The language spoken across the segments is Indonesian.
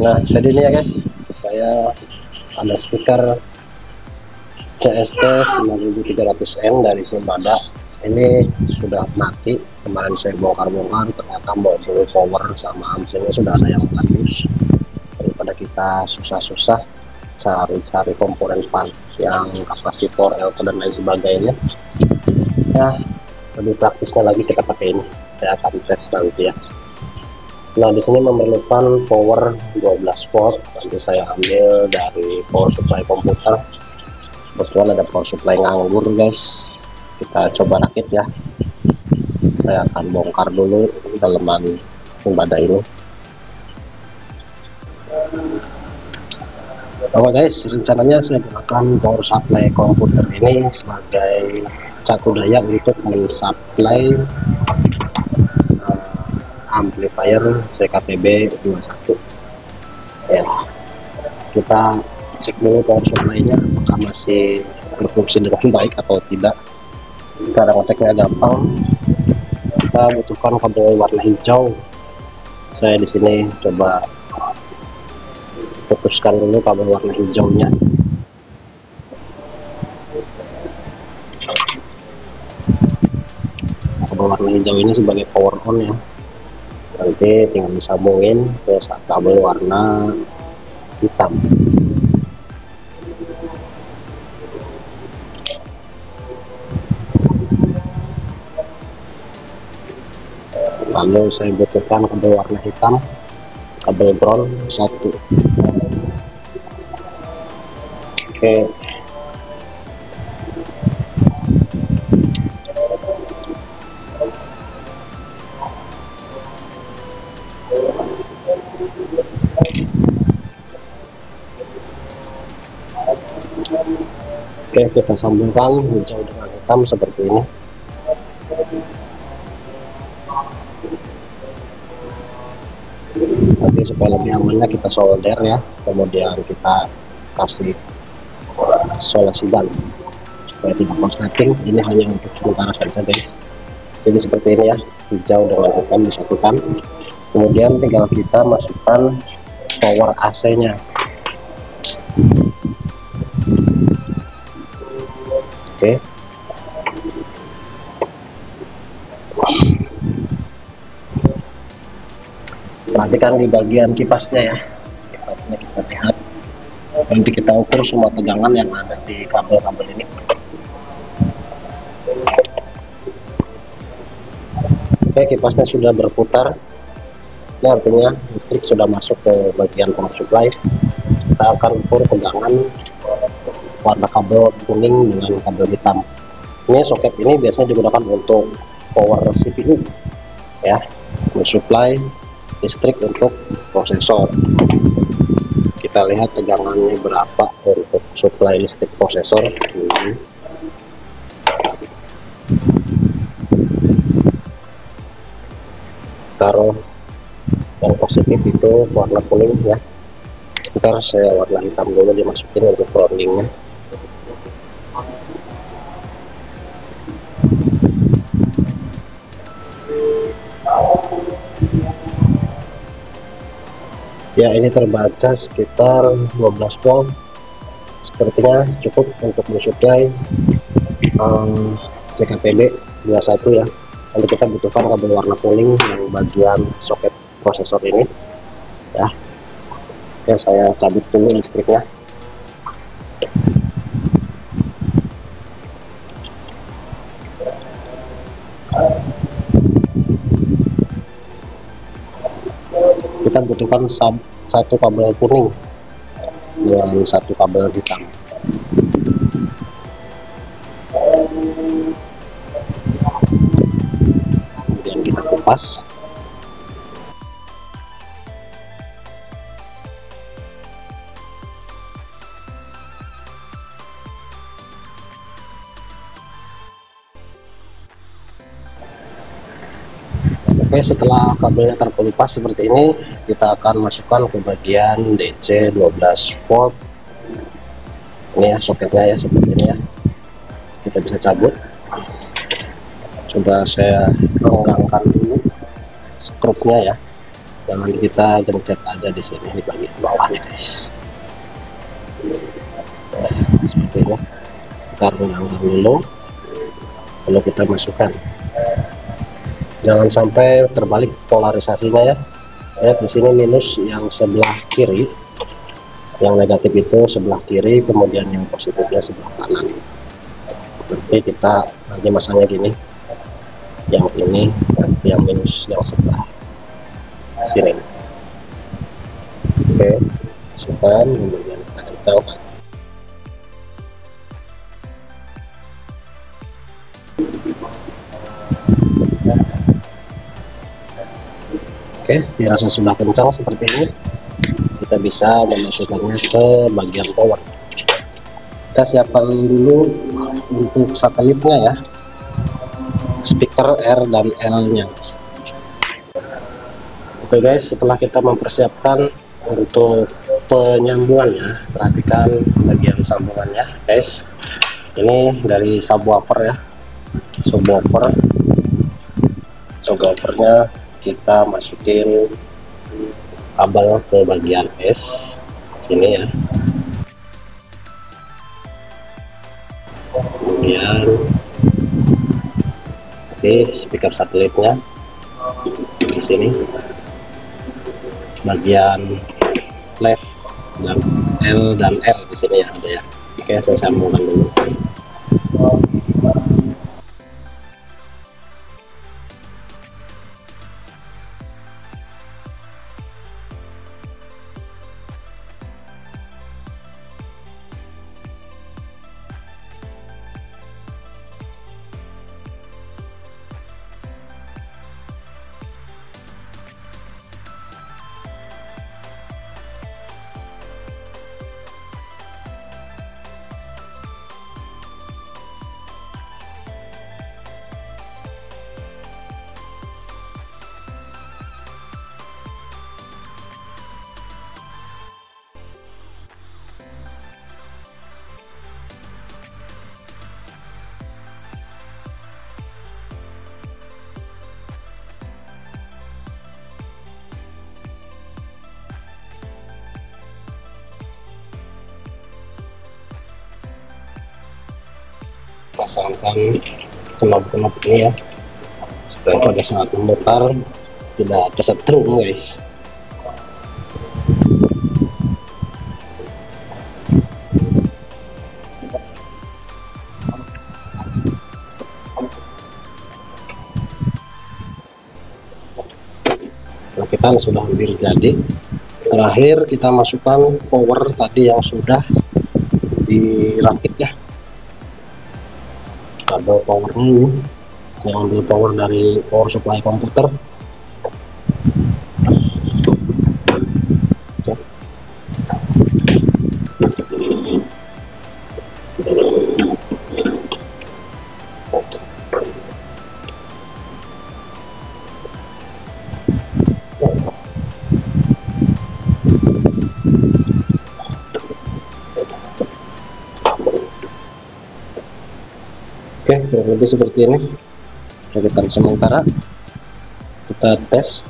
Nah, jadi ini ya guys, saya ada speaker CST 9300N dari Simbada. Ini sudah mati. Kemarin saya bongkar-bongkar, ternyata modul power sama amplinya sudah ada yang bagus. Daripada kita susah-susah cari-cari komponen part yang kapasitor, elko dan lain sebagainya, ya lebih praktisnya lagi kita pakai ini. Saya akan tes nanti ya. Nah, di sini memerlukan power 12 volt. Nanti saya ambil dari power supply komputer. Kebetulan ada power supply nganggur guys. Kita coba rakit ya. Saya akan bongkar dulu daleman Simbada ini. Oke guys, rencananya saya gunakan power supply komputer ini sebagai caku daya untuk mensuplai amplifier CKTB 21 ya. Kita cek dulu power supply-nya apakah masih berfungsi dengan baik atau tidak. Cara ngeceknya gampang, kita butuhkan kabel warna hijau. Saya di sini coba putuskan dulu kabel warna hijaunya. Kabel warna hijau ini sebagai power on ya, nanti tinggal disambungin ke kabel warna hitam. Lalu saya butuhkan kabel warna hitam, kabel ground 1. Oke, kita sambungkan hijau dengan hitam seperti ini. Nanti supaya lebih amannya kita solder ya, kemudian kita kasih solasi ban supaya tidak korsleting. Ini hanya untuk sementara saja guys. Jadi seperti ini ya, hijau dengan hitam disatukan. Kemudian tinggal kita masukkan power AC nya. Oke, perhatikan di bagian kipasnya ya. Kipasnya kita lihat, nanti kita ukur semua tegangan yang ada di kabel-kabel ini. Oke, kipasnya sudah berputar. Ini artinya listrik sudah masuk ke bagian power supply. Kita akan ukur tegangan warna kabel kuning dengan kabel hitam. Ini soket ini biasanya digunakan untuk power CPU ya, mensuplai listrik untuk prosesor. Kita lihat tegangannya berapa untuk suplai listrik prosesor. Taruh yang positif itu warna kuning ya. Ntar saya warna hitam dulu dimasukin untuk groundingnya. Ya, ini terbaca sekitar 12 volt. Sepertinya cukup untuk mensuplai CKTB 21 ya. Nanti kita butuhkan kabel warna kuning yang bagian soket prosesor ini ya. Oke, saya cabut dulu listriknya. Kita butuhkan satu kabel kuning dan satu kabel hitam. Kemudian kita kupas. Oke, setelah kabelnya terkelupas seperti ini, kita akan masukkan ke bagian DC 12 volt. Ini ya soketnya ya, seperti ini ya. Kita bisa cabut. Coba saya renggangkan dulu skrupnya ya. Dan nanti kita gencet aja di sini di bagian bawahnya guys. Nah, seperti ini. Kita ulang dulu, lalu kita masukkan. Jangan sampai terbalik polarisasinya ya. Lihat di sini minus yang sebelah kiri, yang negatif itu sebelah kiri, kemudian yang positifnya sebelah kanan. Nanti kita masangnya gini, yang ini nanti yang minus yang sebelah sini. Oke, masukkan, kemudian kita kencangkan. Oke, dirasa sudah kencang seperti ini, kita bisa memasukkannya ke bagian power. Kita siapkan dulu untuk satelitnya ya, speaker R dan L nya. Oke guys, setelah kita mempersiapkan untuk penyambungannya, perhatikan bagian sambungannya guys. Ini dari subwoofer ya, subwoofernya kita masukin kabel ke bagian S sini ya. Kemudian speaker satelitnya di sini, bagian left dan L dan R di sini ya ada ya. Oke, saya sambungkan dulu. Pasangkan knop-knop ini ya, supaya pada saat memutar tidak kesetrum guys. Nah, kita sudah hampir jadi. Terakhir kita masukkan power tadi yang sudah dirakit ya, kabel powernya ini. Saya ambil power dari power supply komputer. Oke, kurang lebih seperti ini. Kita sementara kita tes.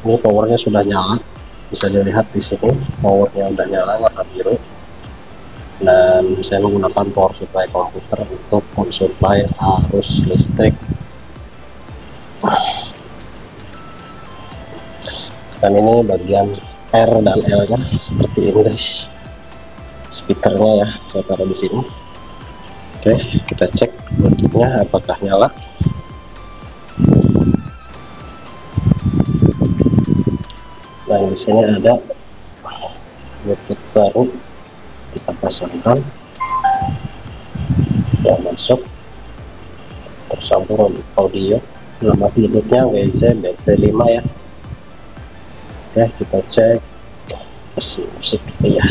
Ini powernya sudah nyala, bisa dilihat di sini powernya udah nyala warna biru. Dan saya menggunakan power supply komputer untuk mensuplai arus listrik. Dan ini bagian R dan L nya seperti ini guys. Speakernya ya, saya taruh di sini. Oke, kita cek bluetoothnya apakah nyala. Nah, di sini ada bluetooth baru, kita pasangkan, ya masuk, tersambung audio. Nama bluetoothnya WZ-BT5 ya. Oke, kita cek musik ya.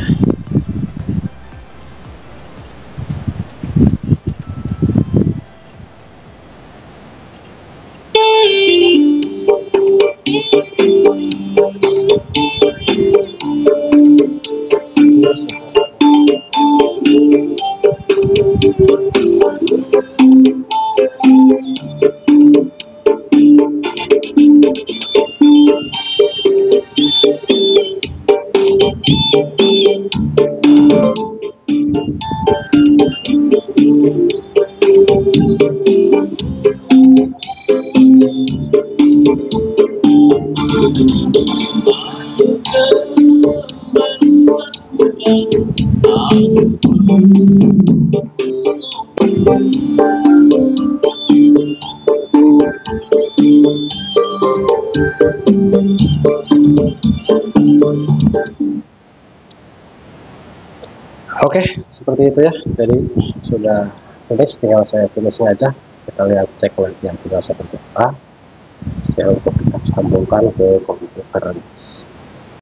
Oke, seperti itu ya. Jadi sudah finish, tinggal saya finishing aja. Kita lihat cek yang sudah seperti apa. Saya untuk kita sambungkan ke komputer